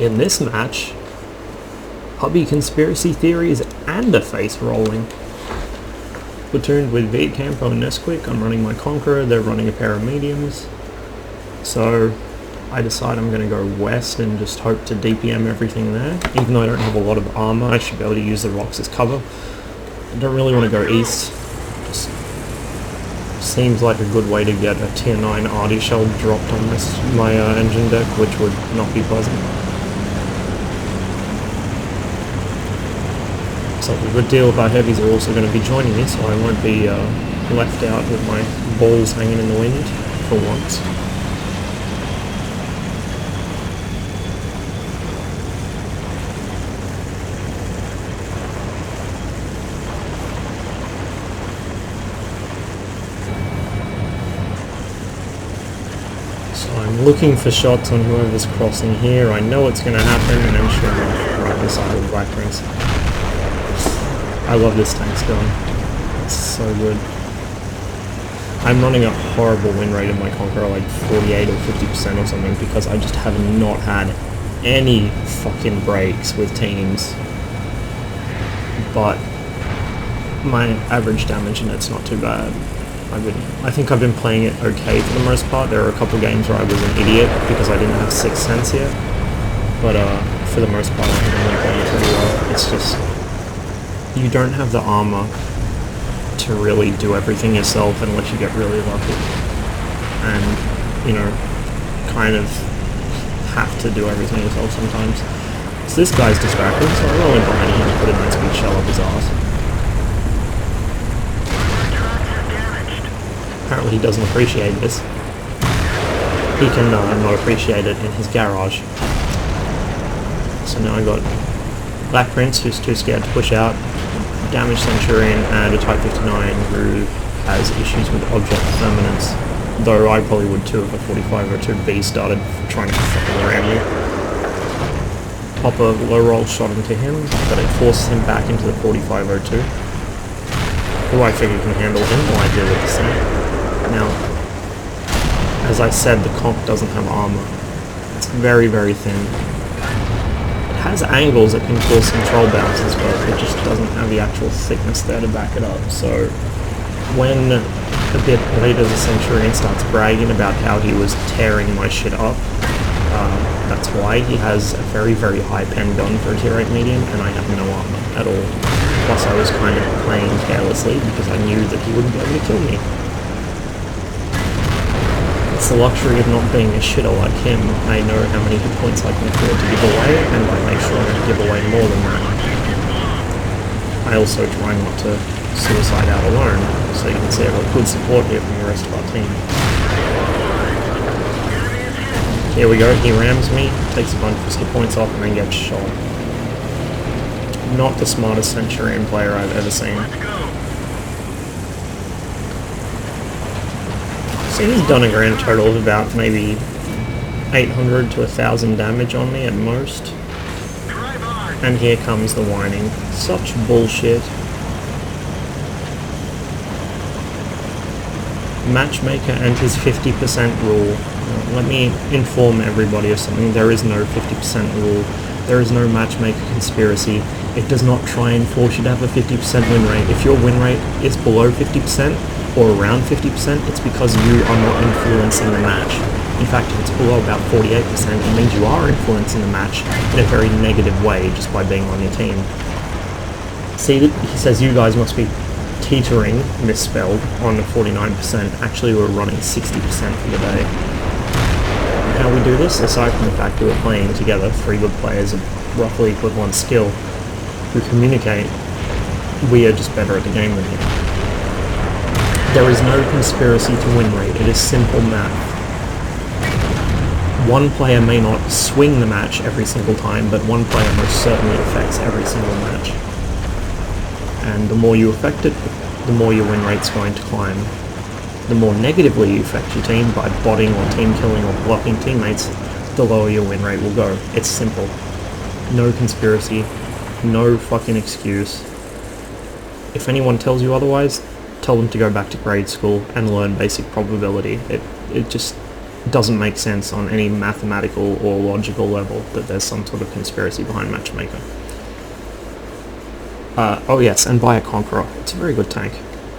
In this match, hobby conspiracy theories and a face rolling. Platooned with V, Campo and Nesquik. I'm running my Conqueror, they're running a pair of mediums. So I decide I'm going to go west and just hope to DPM everything there. Even though I don't have a lot of armor, I should be able to use the rocks as cover. I don't really want to go east. Just seems like a good way to get a tier 9 arty shell dropped on my engine deck, which would not be pleasant. So a good deal of our heavies are also going to be joining me, so I won't be left out with my balls hanging in the wind for once. So I'm looking for shots on whoever's crossing here. I know it's going to happen, and then sure enough, right beside the black rings. I love this tank's gun. It's so good. I'm running a horrible win rate in my Conqueror, like 48 or 50% or something, because I just have not had any fucking breaks with teams. But my average damage in it's not too bad. I think I've been playing it okay for the most part. There are a couple games where I was an idiot because I didn't have 6th Sense yet. But for the most part, I think I've been playing it pretty well. It's just, you don't have the armor to really do everything yourself unless you get really lucky. And, you know, kind of have to do everything yourself sometimes. So this guy's distracted, so I roll in behind him and put a nice big shell up his ass. Apparently he doesn't appreciate this. He can not appreciate it in his garage. So now I got Black Prince, who's too scared to push out, Damaged Centurion, and a Type 59 who has issues with object permanence. Though I probably would too if a 4502B started trying to fucking ram me. Pop a low roll shot into him, but it forces him back into the 4502. Who I figure can handle him while I deal with the same. Now, as I said, the comp doesn't have armor. It's very, very thin. It has angles that can cause some troll bounces, but it just doesn't have the actual thickness there to back it up. So, when a bit later the Centurion starts bragging about how he was tearing my shit up, that's why he has a very, very high pen gun for a tier 8 medium, and I have no armor at all. Plus I was kind of playing carelessly because I knew that he wouldn't be able to kill me. It's the luxury of not being a shitter like him. I know how many hit points I can afford to give away, and I make sure I don't give away more than that. I also try not to suicide out alone, so you can see I've got good support here from the rest of our team. Here we go, he rams me, takes a bunch of hit points off, and then gets shot. Not the smartest Centurion player I've ever seen. So he's done a grand total of about maybe 800 to 1,000 damage on me at most. And here comes the whining. Such bullshit. Matchmaker and his 50% rule. Let me inform everybody of something. There is no 50% rule. There is no matchmaker conspiracy. It does not try and force you to have a 50% win rate. If your win rate is below 50%, or around 50%, it's because you are not influencing the match. In fact, if it's below about 48%, it means you are influencing the match in a very negative way just by being on your team. See, he says you guys must be teetering, misspelled, on 49%. Actually, we're running 60% for the day. And how we do this, aside from the fact that we're playing together, 3 good players of roughly equivalent skill who communicate, we are just better at the game than you. There is no conspiracy to win rate, it is simple math. One player may not swing the match every single time, but one player most certainly affects every single match. And the more you affect it, the more your win rate's going to climb. The more negatively you affect your team by botting or team killing or blocking teammates, the lower your win rate will go. It's simple. No conspiracy, no fucking excuse. If anyone tells you otherwise, tell them to go back to grade school and learn basic probability. doesn't make sense on any mathematical or logical level that there's some sort of conspiracy behind Matchmaker. Oh yes, and buy a Conqueror. It's a very good tank.